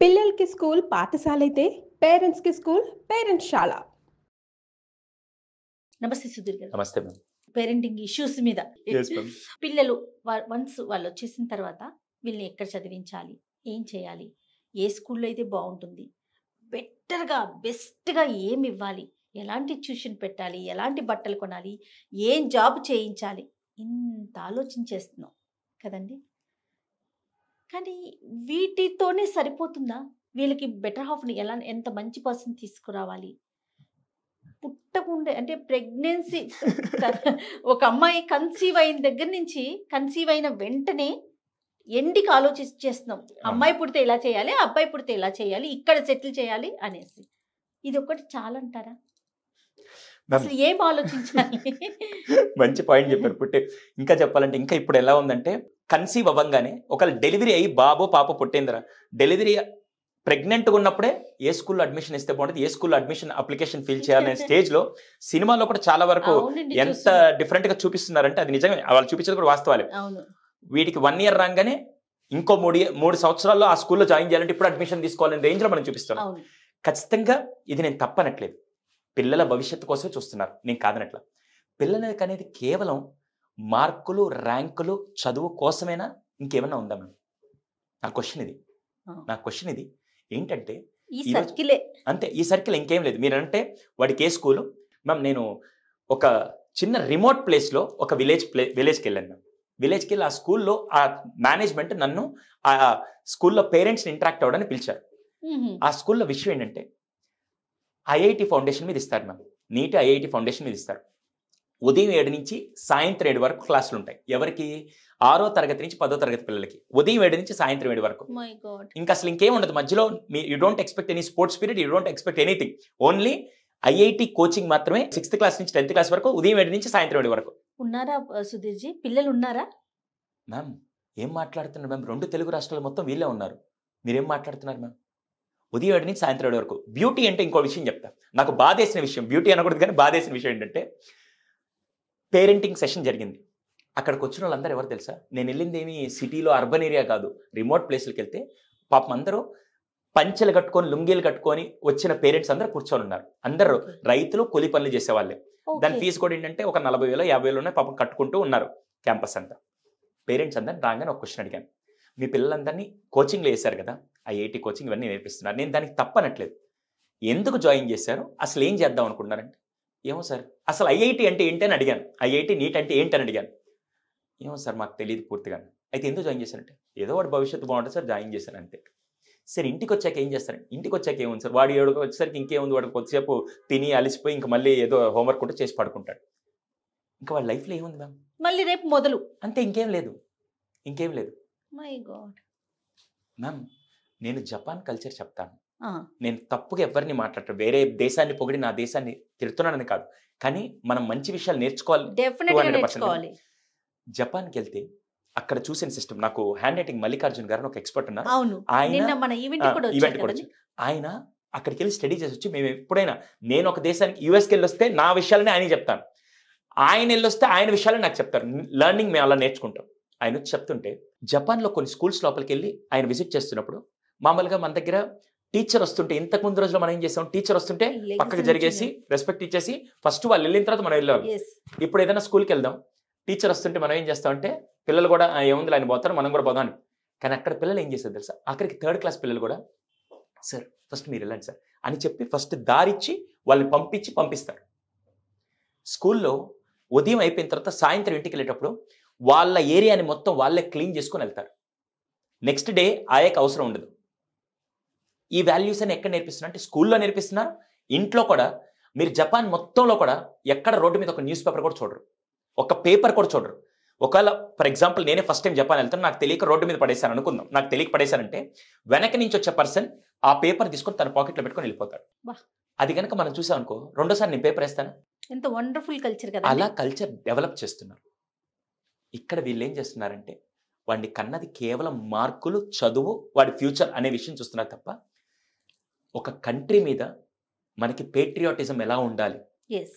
పిల్లలకి స్కూల్ పాఠశాల అయితే పేరెంట్స్కి స్కూల్ పేరెంట్స్ శాల. నమస్తే సుధీర్ గారు. నమస్తే మ్యామ్. పేరెంటింగ్ ఇష్యూస్ మీద Yes, ma'am. పిల్లలు వన్స్ వాళ్ళు వచ్చేసిన తర్వాత వీళ్ళని ఎక్కడ చదివించాలి, ఏం చేయాలి, ఏ స్కూల్లో అయితే బాగుంటుంది, బెస్ట్గా ఏమి ఇవ్వాలి, ఎలాంటి ట్యూషన్ పెట్టాలి, ఎలాంటి బట్టలు కొనాలి, ఏం జాబ్ చేయించాలి, ఇంత ఆలోచించేస్తున్నాం కదండి. కానీ వీటితోనే సరిపోతుందా? వీళ్ళకి బెటర్ హాఫ్ని ఎంత మంచి పర్సన్ తీసుకురావాలి, పుట్టకుండే అంటే ప్రెగ్నెన్సీ ఒక అమ్మాయి కన్సీవ్ అయిన దగ్గర నుంచి కన్సీవ్ అయిన వెంటనే ఎండికి ఆలోచించేస్తున్నాం. అమ్మాయి పుడితే ఇలా చేయాలి, అబ్బాయి పుడితే ఇలా చేయాలి, ఇక్కడ సెటిల్ చేయాలి అనేసి. ఇది ఒకటి చాలంటారా? అసలు ఏం ఆలోచించాలి? మంచి పాయింట్ చెప్పారు. పుట్టే ఇంకా చెప్పాలంటే ఇంకా ఇప్పుడు ఎలా ఉందంటే కన్సీవ్ అవ్వంగానే ఒకవేళ డెలివరీ అయ్యి బాబో పాప పుట్టిందిరా, డెలివరీ ప్రెగ్నెంట్గా ఉన్నప్పుడే ఏ స్కూల్లో అడ్మిషన్ ఇస్తే బాగుంటుంది, ఏ స్కూల్లో అడ్మిషన్ అప్లికేషన్ ఫిల్ చేయాలనే స్టేజ్లో సినిమాలో కూడా చాలా వరకు అవునండి, ఎంత చూస్తున్నా. డిఫరెంట్గా చూపిస్తున్నారంటే అది నిజమే. వాళ్ళు చూపించేది కూడా వాస్తవాలే. అవును. వీటికి 1 year రాగానే ఇంకో 3 సంవత్సరాల్లో ఆ స్కూల్లో జాయిన్ చేయాలంటే ఇప్పుడు అడ్మిషన్ తీసుకోవాలనే రేంజ్లో మనం చూపిస్తున్నాం. అవును. ఖచ్చితంగా ఇది నేను తప్పనట్లేదు. పిల్లల భవిష్యత్తు కోసమే చూస్తున్నారు, నేను కాదనట్లా. పిల్లలకి అనేది కేవలం మార్కులు, ర్యాంకులు, చదువు కోసమేనా, ఇంకేమన్నా ఉందా మ్యామ్? నా క్వశ్చన్ ఇది ఏంటంటే ఈ ఈరోజు సర్కిలే అంతే, ఈ సర్కిల్ ఇంకేం లేదు. మీరంటే వాడికి ఏ స్కూలు మ్యామ్? నేను ఒక చిన్న రిమోట్ ప్లేస్లో ఒక విలేజ్కి వెళ్ళాను మ్యామ్. విలేజ్కి వెళ్ళి ఆ స్కూల్లో ఆ మేనేజ్మెంట్ నన్ను ఆ స్కూల్లో పేరెంట్స్ని ఇంటరాక్ట్ అవ్వడానికి పిలిచారు. ఆ స్కూల్లో విషయం ఏంటంటే ఐఐటి ఫౌండేషన్ మీద ఇస్తారు మ్యామ్. నీట్ ఐఐటి ఫౌండేషన్ మీద ఇస్తారు. ఉదయం 7 నుంచి సాయంత్రం 7 వరకు క్లాసులు ఉంటాయి. ఎవరికి? 6వ తరగతి నుంచి 10వ తరగతి పిల్లలకి ఉదయం 7 నుంచి సాయంత్రం 7 వరకు. My God. ఇంకా అసలు ఇంకేం ఉండదు మధ్యలో. You don't expect any sports period, you don't expect anything. Only IIT coaching మాత్రమే 6th క్లాస్ నుంచి 10th క్లాస్ వరకు, ఉదయం 7 నుంచి సాయంత్రం 7 వరకు. ఉన్నారా సుధీర్జీ? పిల్లలు ఉన్నారా? మ్యామ్ ఏం మాట్లాడుతున్నారు మ్యామ్? 2 తెలుగు రాష్ట్రాలు మొత్తం వీళ్ళే ఉన్నారు. మీరేం మాట్లాడుతున్నారు మ్యామ్? ఉదయం 7 నుంచి సాయంత్రం 7 వరకు. బ్యూటీ అంటే ఇంకో విషయం చెప్తా. నాకు బాధేసిన విషయం, బ్యూటీ అనకూడదు కానీ బాధేసిన విషయం ఏంటంటే పేరెంటింగ్ సెషన్ జరిగింది. అక్కడికి వచ్చిన వాళ్ళందరూ ఎవరు తెలుసా? నేను వెళ్ళింది ఏమి సిటీలో అర్బన్ ఏరియా కాదు, రిమోట్ ప్లేస్లకు వెళ్తే పాపం అందరూ పంచెలు కట్టుకొని, లుంగీలు కట్టుకొని వచ్చిన పేరెంట్స్ అందరూ కూర్చొని ఉన్నారు. అందరూ రైతులు, కూలి పనులు చేసేవాళ్ళే. దాని ఫీజు కూడా ఏంటంటే ఒక 40,000 50,000 పాపం కట్టుకుంటూ ఉన్నారు క్యాంపస్ అంతా. పేరెంట్స్ అందరిని రాగానే ఒక క్వశ్చన్ అడిగాను. మీ పిల్లలందరినీ కోచింగ్లో వేశారు కదా, ఐఐటి కోచింగ్ ఇవన్నీ నేర్పిస్తున్నారు, నేను దానికి తప్పనట్లేదు. ఎందుకు జాయిన్ చేశారు, అసలు ఏం చేద్దాం అనుకుంటున్నారంటే, ఏమో సార్ అసలు ఐఐటి అంటే ఏంటి అని అడిగాను. ఐఐటి నీట్ అంటే ఏంటని అడిగాను. ఏమో సార్ మాకు తెలియదు పూర్తిగా. అయితే ఎందుకు జాయిన్ చేశారంటే ఏదో వాడు భవిష్యత్తు బాగుంటుంది సార్, జాయిన్ చేశాను అంతే. సరే ఇంటికి వచ్చాక ఏం చేస్తారంటే, ఇంటికి వచ్చాక ఏముంది సార్, వాడు 7 వచ్చేసరికి ఇంకేముంది, వాడు కొద్దిసేపు తిని అలిసిపోయి ఇంకా మళ్ళీ ఏదో హోంవర్క్ కూడా చేసి పడుకుంటాడు. ఇంకా వాళ్ళ లైఫ్లో ఏముంది మ్యామ్? మళ్ళీ రేపు మొదలు అంతే, ఇంకేం లేదు. మై గాడ్ మ్యామ్ నేను జపాన్ కల్చర్ చెప్తాను. నేను తప్పుగా ఎవరిని మాట్లాడటం, వేరే దేశాన్ని పొగిడి నా దేశాన్ని తిడుతున్నానని కాదు, కానీ మనం మంచి విషయాలు నేర్చుకోవాలి. డెఫినెట్గా నేర్చుకోవాలి. జపాన్కి వెళ్తే అక్కడ చూసిన సిస్టమ్, నాకు హ్యాండ్ రైటింగ్ మల్లికార్జున్ గారు ఒక ఎక్స్పర్ట్ ఉన్నారు. అవును, నిన్న మన ఈవెంట్ కూడా వచ్చారు. ఆయన అక్కడికి వెళ్ళి స్టడీ చేసి వచ్చి, మేము ఎప్పుడైనా నేను ఒక దేశానికి యూఎస్కి వెళ్ళి వస్తే నా విషయాలని ఆయన చెప్తాను, ఆయన వెళ్ళి వస్తే ఆయన విషయాలని నాకు చెప్తారు. లర్నింగ్ మేము అలా నేర్చుకుంటాం. ఆయన వచ్చి చెప్తుంటే జపాన్లో కొన్ని స్కూల్స్ లోపలికి వెళ్ళి ఆయన విజిట్ చేస్తున్నప్పుడు మామూలుగా మన దగ్గర టీచర్ వస్తుంటే, ఇంతకు ముందు రోజులో మనం ఏం చేస్తాం, టీచర్ వస్తుంటే పక్కకి జరిగేసి రెస్పెక్ట్ ఇచ్చేసి ఫస్ట్ వాళ్ళు వెళ్ళిన తర్వాత మనం వెళ్ళాలి. ఇప్పుడు ఏదైనా స్కూల్కి వెళ్దాం, టీచర్ వస్తుంటే మనం ఏం చేస్తామంటే పిల్లలు కూడా ఏముంది ఆయన పోతారు, మనం కూడా పోదాం. కానీ అక్కడ పిల్లలు ఏం చేస్తారు తెలుసా, అక్కడికి 3rd క్లాస్ పిల్లలు కూడా సార్ ఫస్ట్ మీరు వెళ్ళండి సార్ అని చెప్పి ఫస్ట్ దారిచ్చి వాళ్ళని పంపిస్తారు. స్కూల్లో ఉదయం అయిపోయిన తర్వాత సాయంత్రం ఇంటికి వెళ్ళేటప్పుడు వాళ్ళ ఏరియాని మొత్తం వాళ్ళే క్లీన్ చేసుకొని వెళ్తారు. నెక్స్ట్ డే ఆయనకు అవసరం ఉండదు. ఈ వాల్యూస్ అని ఎక్కడ నేర్పిస్తున్నారు అంటే స్కూల్లో నేర్పిస్తున్నారు. ఇంట్లో కూడా మీరు జపాన్ మొత్తంలో కూడా ఎక్కడ రోడ్డు మీద ఒక న్యూస్ పేపర్ కూడా చూడరు, ఒక పేపర్ కూడా చూడరు. ఒకవేళ ఫర్ ఎగ్జాంపుల్ నేనే ఫస్ట్ టైం జపాన్ వెళ్తాను, నాకు తెలియక రోడ్డు మీద పడేశాను అనుకుందాం, నాకు తెలియక పడేశానంటే వెనక నుంచి వచ్చే పర్సన్ ఆ పేపర్ తీసుకొని తన పాకెట్లో పెట్టుకొని వెళ్ళిపోతాడు. అది కనుక మనం చూసాం అనుకో, రెండోసారి నేను పేపర్ వేస్తాను. ఎంత వండర్ఫుల్ కల్చర్ కదా. అలా కల్చర్ డెవలప్ చేస్తున్నారు. ఇక్కడ వీళ్ళు ఏం చేస్తున్నారంటే వాడిని కన్నది కేవలం మార్కులు, చదువు, వాడి ఫ్యూచర్ అనే విషయం చూస్తున్నారు తప్ప ఒక కంట్రీ మీద మనకి పేట్రియాటిజం ఎలా ఉండాలి,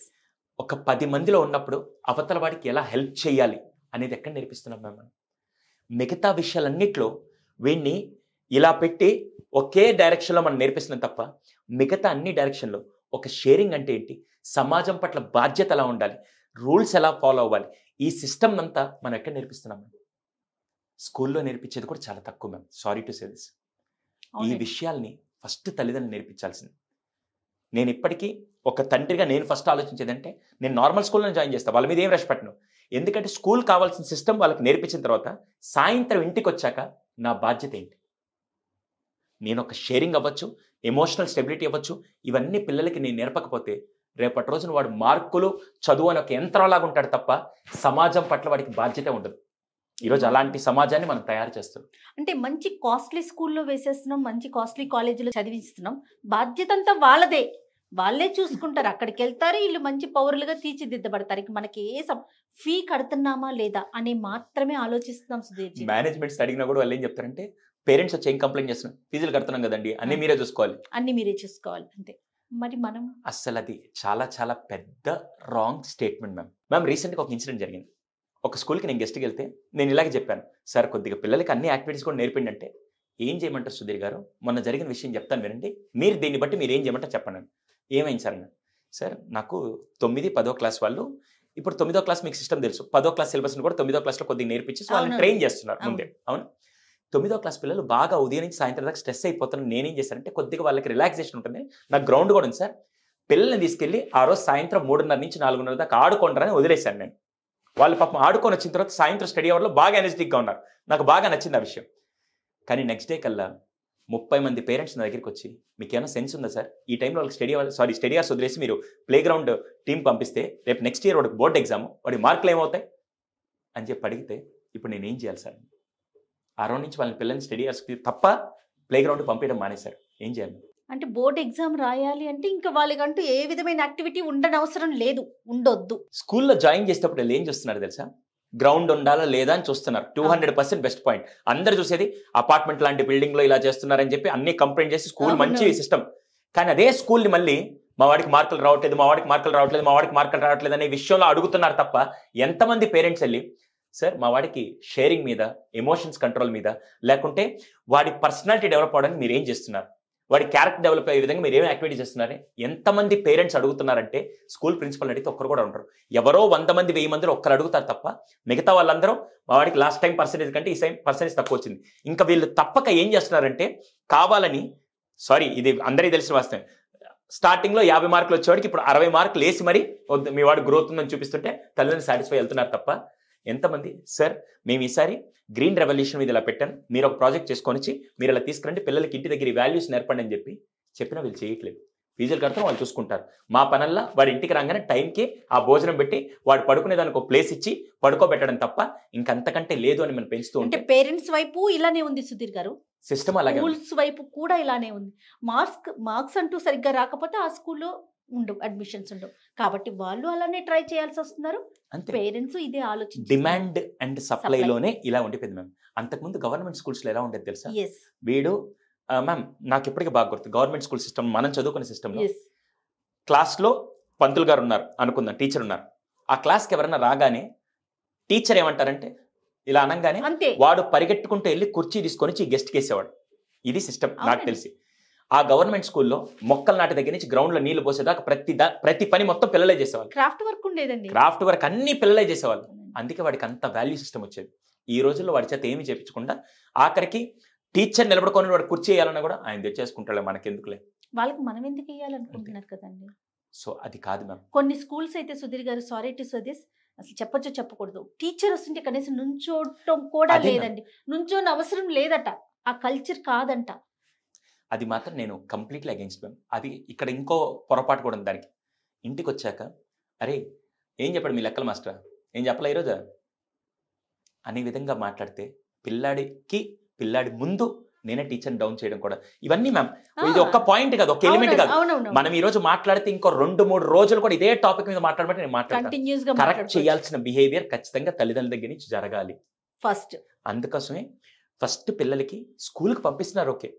ఒక 10 మందిలో ఉన్నప్పుడు అవతల వాడికి ఎలా హెల్ప్ చేయాలి అనేది ఎక్కడ నేర్పిస్తున్నాం మనం. మిగతా విషయాలన్నిట్లో వీడిని ఇలా పెట్టి ఒకే డైరెక్షన్లో మనం నేర్పిస్తున్నాం తప్ప మిగతా అన్ని డైరెక్షన్లో ఒక షేరింగ్ అంటే ఏంటి, సమాజం పట్ల బాధ్యత ఎలా ఉండాలి, రూల్స్ ఎలా ఫాలో అవ్వాలి, ఈ సిస్టమ్ అంతా మనం ఎక్కడ నేర్పిస్తున్నాం? స్కూల్లో నేర్పించేది కూడా చాలా తక్కువ ma'am. Sorry to say this. ఈ విషయాల్ని ఫస్ట్ తల్లిదండ్రులు నేర్పించాల్సింది. నేను ఇప్పటికీ ఒక తండ్రిగా నేను ఫస్ట్ ఆలోచించేదంటే నేను నార్మల్ స్కూల్లో జాయిన్ చేస్తాను, వాళ్ళ మీద ఏం రష్ పెట్టను. ఎందుకంటే స్కూల్ కావాల్సిన సిస్టమ్ వాళ్ళకి నేర్పించిన తర్వాత సాయంత్రం ఇంటికి వచ్చాక నా బాధ్యత ఏంటి, నేను ఒక షేరింగ్ అవ్వచ్చు, ఎమోషనల్ స్టెబిలిటీ అవ్వచ్చు, ఇవన్నీ పిల్లలకి నేను నేర్పకపోతే రేపటి రోజున వాడు మార్కులు చదువు అని ఒక యంత్రంలాగా ఉంటాడు తప్ప సమాజం పట్ల వాడికి బాధ్యత ఉండదు. ఈరోజు అలాంటి సమాజాన్ని మనం తయారు చేస్తున్నాం. అంటే మంచి కాస్ట్లీ స్కూల్లో వేసేస్తున్నాం, మంచి కాస్ట్లీ కాలేజీలో చదివిస్తున్నాం, బాధ్యత అంతా వాళ్ళదే, వాళ్ళే చూసుకుంటారు. అక్కడికి వెళ్తారు, వీళ్ళు మంచి పౌరులుగా తీర్చిదిద్దబడతారు. ఇక మనకి ఫీ కడుతున్నామా లేదా అని మాత్రమే ఆలోచిస్తున్నాం సుధీర్. మేనేజ్మెంట్స్ అడిగినా కూడా వాళ్ళు ఏం చెప్తారంటే పేరెంట్స్ వచ్చి ఏం కంప్లైంట్ చేస్తున్నారు, ఫీజులు కడుతున్నాం కదండి, అన్ని మీరే చూసుకోవాలి, అన్ని మీరే చూసుకోవాలి అంతే. మరి మనం అస్సలు అది చాలా చాలా పెద్ద రాంగ్ స్టేట్మెంట్ మ్యామ్. రీసెంట్గా ఒక ఇన్సిడెంట్ జరిగింది. ఒక స్కూల్కి నేను గెస్ట్కి వెళ్తే నేను ఇలాగే చెప్పాను, సార్ కొద్దిగా పిల్లలకి అన్ని యాక్టివిటీస్ కూడా నేర్పిండి అంటే, ఏం చేయమంటారు సుధీర్ గారు, మొన్న జరిగిన విషయం చెప్తాను వినండి, మీరు దీన్ని బట్టి మీరు ఏం చేయమంటారు చెప్పండి. ఏమైంది సార్ అన్న, సార్ నాకు 9, 10వ క్లాస్ వాళ్ళు ఇప్పుడు 9వ క్లాస్ మీకు సిస్టమ్ తెలుసు, 10వ క్లాస్ సిలబస్ని కూడా 9వ క్లాస్లో కొద్దిగా నేర్పించి వాళ్ళని ట్రైన్ చేస్తున్నారు ముందే. అవును, 9వ క్లాస్ పిల్లలు బాగా ఉదయం నుంచి సాయంత్రం దాకా స్ట్రెస్ అయిపోతున్నారు. నేనేం చేశానంటే కొద్దిగా వాళ్ళకి రిలాక్సేషన్ ఉంటుంది, నాకు గ్రౌండ్ కూడా ఉంది సార్, పిల్లల్ని తీసుకెళ్ళి ఆ రోజు సాయంత్రం 3:30 నుంచి 4:30 దాకా ఆడుకుంటారని వదిలేశాను నేను. వాళ్ళు పాపం ఆడుకొని వచ్చిన తర్వాత సాయంత్రం స్టడీ అవర్లో బాగా ఎనర్జెటిక్గా ఉన్నారు, నాకు బాగా నచ్చింది ఆ విషయం. కానీ నెక్స్ట్ డే కల్లా 30 మంది పేరెంట్స్ నా దగ్గరికి వచ్చి, మీకు ఏమైనా సెన్స్ ఉందా సార్, ఈ టైంలో వాళ్ళకి స్టడీ అవర్స్ వదిలేసి మీరు ప్లే గ్రౌండ్ టీం పంపిస్తే రేపు నెక్స్ట్ ఇయర్ వాడికి బోర్డు ఎగ్జామ్, వాడి మార్కులు ఏమవుతాయి అని చెప్పి అడిగితే, ఇప్పుడు నేనేం చేయాలి సార్? ఆ రోజు నుంచి వాళ్ళని పిల్లల్ని స్టడీ అవర్స్కి తప్ప ప్లే గ్రౌండ్ పంపించడం మానేశారు. ఏం చేయాలి అంటే బోర్డ్ ఎగ్జామ్ రాయాలి అంటే ఇంకా వాళ్ళకంటూ ఏ విధమైన యాక్టివిటీ ఉండనవసరం లేదు, ఉండొద్దు. స్కూల్లో జాయిన్ చేసేటప్పుడు వీళ్ళు ఏం చూస్తున్నారు తెలుసా, గ్రౌండ్ ఉండాలా లేదా అని చూస్తున్నారు. 200% బెస్ట్ పాయింట్. అందరు చూసేది అపార్ట్మెంట్ లాంటి బిల్డింగ్ లో ఇలా చేస్తున్నారని చెప్పి అన్ని కంప్లైంట్ చేసి స్కూల్ మంచి సిస్టమ్. కానీ అదే స్కూల్ని మళ్ళీ మా వాడికి మార్కులు రావట్లేదు, మా వాడికి మార్కులు రావట్లేదు, మా వాడికి మార్కులు రావట్లేదు అనే విషయంలో అడుగుతున్నారు తప్ప ఎంతమంది పేరెంట్స్ వెళ్ళి, సార్ మా వాడికి షేరింగ్ మీద, ఎమోషన్స్ కంట్రోల్ మీద, లేకుంటే వాడి పర్సనాలిటీ డెవలప్ అవడానికి మీరు ఏం చేస్తున్నారు, వాడి క్యారెక్టర్ డెవలప్ అయ్యే విధంగా మీరు ఏమి యాక్టివిటీ చేస్తున్నారని ఎంతమంది పేరెంట్స్ అడుగుతున్నారంటే స్కూల్ ప్రిన్సిపల్ అడిగితే ఒక్కరు కూడా ఉంటారు. ఎవరో 100 మంది 1000 మందిలో ఒక్కరు అడుగుతారు తప్ప మిగతా వాళ్ళందరూ మా వాడికి లాస్ట్ టైం పర్సెంటేజ్ కంటే ఈ టైం పర్సెంటేజ్ తక్కువ వచ్చింది. ఇంకా వీళ్ళు తప్పక ఏం చేస్తున్నారంటే కావాలని, సారీ ఇది అందరికీ తెలిసిన వాస్తవం, స్టార్టింగ్లో 50 మార్కులు వచ్చేవాడికి ఇప్పుడు 60 మార్కులు వేసి మరి మీ వాడు గ్రోత్ ఉందని చూపిస్తుంటే తల్లిదండ్రులు సాటిస్ఫై వెళ్తున్నారు తప్ప ఎంతమంది, సార్ మేము ఈసారి గ్రీన్ రెవల్యూషన్ మీద ఇలా పెట్టాను, మీరు ఒక ప్రాజెక్ట్ చేసుకొని వచ్చి మీరు ఇలా తీసుకురండి, పిల్లలకి ఇంటి దగ్గర వాల్యూస్ నేర్పండి అని చెప్పినా వీళ్ళు చేయట్లేదు. ఫీజులు కడతాం, వాళ్ళు చూసుకుంటారు. మా పనల్లా వాడి ఇంటికి రాగానే టైంకి ఆ భోజనం పెట్టి వాడు పడుకునే దానికి ఒక ప్లేస్ ఇచ్చి పడుకోబెట్టడం తప్ప ఇంకంతకంటే లేదు అని మనం పెంచుతూ అంటే పేరెంట్స్ వైపు ఇలానే ఉంది సుధీర్ గారు, సిస్టమ్ అలాగే, స్కూల్స్ వైపు కూడా ఇలానే ఉంది. మార్క్స్ అంటూ సరిగ్గా రాకపోతే ఆ స్కూల్లో ఉండవు, అడ్మిషన్స్ ఉండవు. కాబట్టి వాళ్ళు అలానే ట్రై చేయాల్సి వస్తున్నారు. పేరెంట్స్ ఇదే ఆలోచించి డిమాండ్ అండ్ సప్లైలోనే ఇలా ఉండిపోయింది మ్యామ్. అంతకుముందు గవర్నమెంట్ స్కూల్స్లో ఎలా ఉండేది తెలుసా, వీడు మ్యామ్ నాకు ఎప్పటికీ బాగా గుర్తు, గవర్నమెంట్ స్కూల్ సిస్టమ్ మనం చదువుకునే సిస్టంలో క్లాస్లో పంతులు గారు ఉన్నారు అనుకుందాం, టీచర్ ఉన్నారు, ఆ క్లాస్కి ఎవరైనా రాగానే టీచర్ ఏమంటారంటే ఇలా అనగానే వాడు పరిగెట్టుకుంటూ వెళ్ళి కుర్చీ తీసుకొని గెస్ట్కి వేసేవాడు. ఇది సిస్టమ్ నాకు తెలిసి. ఆ గవర్నమెంట్ స్కూల్లో మొక్కలు నాటి దగ్గర నుంచి గ్రౌండ్ లో నీళ్లు పోసేదాకా ప్రతి పని మొత్తం పిల్లలే చేసేవాళ్ళు. క్రాఫ్ట్ వర్క్ ఉండేదండి, క్రాఫ్ట్ వర్క్ అన్ని పిల్లలే చేసేవాళ్ళు. అందుకే వాడికి అంత వాల్యూ సిస్టమ్ వచ్చేది. ఈ రోజుల్లో వాడి చేత ఏమి చేయించకుండా ఆఖరికి టీచర్ నిలబడుకొని వాడు కుర్చీ వేయాలన్నా కూడా ఆయన తెచ్చేసుకుంటాడు, మనకెందుకులే, వాళ్ళకి మనం ఎందుకు వేయాలనుకుంటున్నారు కదండి. సో అది కాదు మ్యామ్. కొన్ని స్కూల్స్ అయితే సుధీర్ గారు, సారీ టు సజెస్, అసలు చెప్పొచ్చో చెప్పకూడదు, టీచర్ వస్తుంటే కనీసం నుంచోటం కూడా లేదండి, నుంచోని అవసరం లేదట, ఆ కల్చర్ కాదంట. అది మాత్రం నేను కంప్లీట్లీ అగెన్స్ట్ మ్యామ్. అది ఇక్కడ ఇంకో పొరపాటు కూడా ఉంది దానికి. ఇంటికి వచ్చాక అరే ఏం చెప్పాడు మీ లెక్కల మాస్టర్, ఏం చెప్పలే ఈరోజు అనే విధంగా మాట్లాడితే పిల్లాడి ముందు నేనే టీచర్ డౌన్ చేయడం కూడా, ఇవన్నీ మ్యామ్ ఇది ఒక్క పాయింట్ కాదు, ఒక ఎలిమెంట్ కాదు. మనం ఈ రోజు మాట్లాడితే ఇంకో 2-3 రోజులు కూడా ఇదే టాపిక్ మీద మాట్లాడమంటే నేను మాట్లాడతాను. కరెక్ట్ చేయాల్సిన బిహేవియర్ ఖచ్చితంగా తల్లిదండ్రుల దగ్గర నుంచి జరగాలి ఫస్ట్. అందుకోసమే ఫస్ట్ పిల్లలకి స్కూల్కి పంపిస్తున్నారు, ఓకే,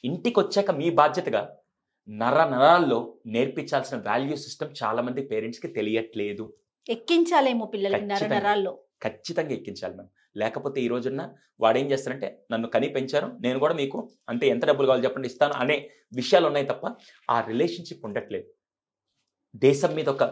ఇంటికి వచ్చాక మీ బాధ్యతగా నరాల్లో నేర్పించాల్సిన వాల్యూ సిస్టమ్ చాలా మంది పేరెంట్స్ కి తెలియట్లేదు. ఎక్కించాలేమో పిల్లలకి నరాల్లో. ఖచ్చితంగా ఎక్కించాలి మ్యామ్. లేకపోతే ఈ రోజున్న వాడు ఏం చేస్తారంటే నన్ను కని పెంచారు, నేను కూడా మీకు అంతే, ఎంత డబ్బులు కావాలి చెప్పండి ఇస్తాను అనే విషయాలు ఉన్నాయి తప్ప ఆ రిలేషన్షిప్ ఉండట్లేదు. దేశం మీద ఒక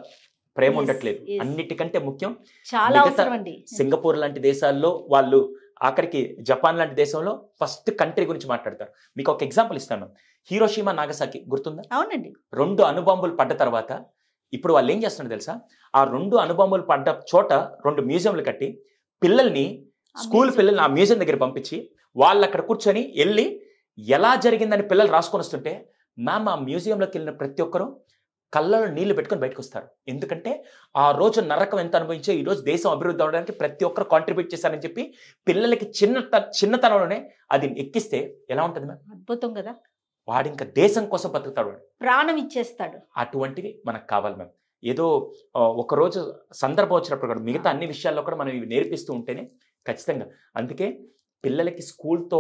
ప్రేమ Yes, ఉండట్లేదు. yes. అన్నిటికంటే ముఖ్యం చాలా మిగతా అవసరం అండి. సింగపూర్ లాంటి దేశాల్లో వాళ్ళు, ఆఖరికి జపాన్ లాంటి దేశంలో ఫస్ట్ కంట్రీ గురించి మాట్లాడతారు. మీకు ఒక ఎగ్జాంపుల్ ఇస్తాను. హీరోషిమా నాగసాకి గుర్తుందా? అవునండి. 2 అణుబాంబులు పడ్డ తర్వాత ఇప్పుడు వాళ్ళు ఏం చేస్తున్నారు తెలుసా? ఆ 2 అణుబాంబులు పడ్డ చోట 2 మ్యూజియంలు కట్టి పిల్లల్ని, స్కూల్ పిల్లల్ని ఆ మ్యూజియం దగ్గర పంపించి వాళ్ళు అక్కడ కూర్చొని వెళ్ళి ఎలా జరిగిందని పిల్లలు రాసుకొని వస్తుంటే, మ్యామ్ ఆ మ్యూజియంలోకి వెళ్ళిన ప్రతి ఒక్కరూ కళ్ళలో నీళ్లు పెట్టుకొని బయటకు వస్తారు. ఎందుకంటే ఆ రోజు నరకం ఎంత అనుభవించో ఈ రోజు దేశం అభివృద్ధి అవడానికి ప్రతి ఒక్కరు కాంట్రిబ్యూట్ చేశారని చెప్పి పిల్లలకి చిన్నతనంలోనే అది ఎక్కిస్తే ఎలా ఉంటుంది మ్యామ్? అద్భుతం కదా. వాడు ఇంకా దేశం కోసం బతుకుతాడు వాడు. ప్రాణం ఇచ్చేస్తాడు. అటువంటివి మనకు కావాలి మ్యామ్. ఏదో ఒకరోజు సందర్భం వచ్చినప్పుడు కూడా మిగతా అన్ని విషయాల్లో కూడా మనం ఇవి నేర్పిస్తూ ఉంటేనే ఖచ్చితంగా. అందుకే పిల్లలకి స్కూల్తో